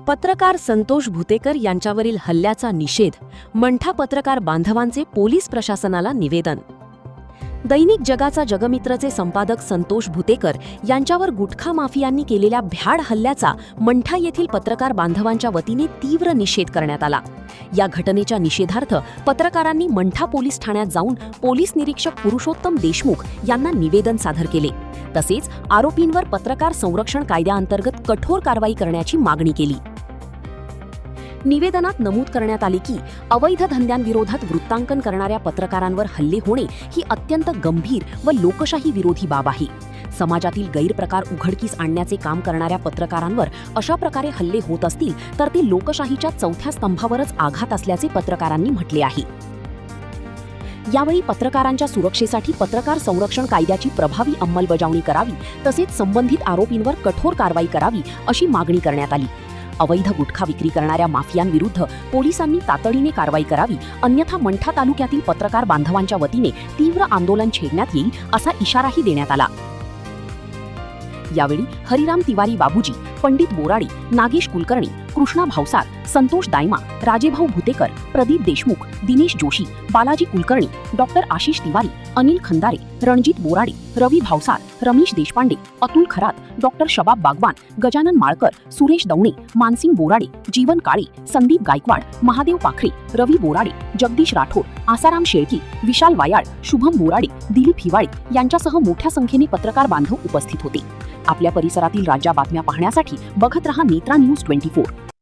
पत्रकार संतोष भुतेकर यांच्यावरील हल्ल्याचा निषेध, मंठा पत्रकार बांधवांचे पोलीस प्रशासनाला निवेदन। दैनिक जगाचा जगमित्रचे संपादक संतोष भुतेकर यांच्यावर गुटखा माफियांनी केलेल्या भ्याड हल्ल्याचा मंठा येथील पत्रकार बांधवांच्या वतीने तीव्र निषेध करण्यात आला। या घटनेच्या निषेधार्थ पत्रकारांनी मंठा पोलीस ठाण्यात जाऊन पोलीस निरीक्षक पुरुषोत्तम देशमुख यांना निवेदन सादर केले। तसेच आरोपींवर पत्रकार संरक्षण कायद्याअंतर्गत कठोर कारवाई करण्याची मागणी केली। निवेदनात नमूद करण्यात आले की अवैध धंद्यांविरोधात वृत्तांकन करणाऱ्या पत्रकारांवर हल्ले होणे ही अत्यंत गंभीर व लोकशाही विरोधी बाब आहे। समाजातील गैरप्रकार उघडकीस आणण्याचे काम करणाऱ्या पत्रकारांवर अशा प्रकारे हल्ले होत असतील तर ते लोकशाहीच्या चौथ्या स्तंभावरच आघात असल्याचे पत्रकारांनी म्हटले आहे। यावेळी पत्रकारांच्या सुरक्षेसाठी पत्रकार संरक्षण कायद्याची प्रभावी अंमलबजावणी करावी, तसेच संबंधित आरोपींवर कठोर कारवाई करावी अशी मागणी करण्यात आली। अवैध गुटखा विक्री करणाऱ्या माफियांविरुद्ध पोलिसांनी तातडीने कारवाई करावी, अन्यथा मंठा तालुक्यातील पत्रकार बांधवांच्या वतीने तीव्र आंदोलन छेडण्यात येईल असा इशाराही देण्यात आला। यावेळी हरिराम तिवारी बाबूजी, पंडित बोराडे, नागेश कुलकर्णी, कृष्णा भावसार, संतोष दायमा, राजेभाऊ भुतेकर, प्रदीप देशमुख, दिनेश जोशी, बालाजी कुलकर्णी, डॉक्टर आशिष तिवारी, अनिल खंदारे, रणजित बोराडे, रवी भावसार, रमेश देशपांडे, अतुल खरात, डॉक्टर शबाब बागवान, गजानन माळकर, सुरेश दवणे, मानसिंग बोराडे, जीवन काळे, संदीप गायकवाड, महादेव पाखरे, रवी बोराडे, जगदीश राठोड, आसाराम शेळकी, विशाल वायाळ, शुभम बोराडे, दिलीप हिवाळे यांच्यासह मोठ्या संख्येने पत्रकार बांधव उपस्थित होते। आपल्या परिसरातील राज्य बातम्या पाहण्यासाठी बघत रहा नेत्रा न्यूज 24।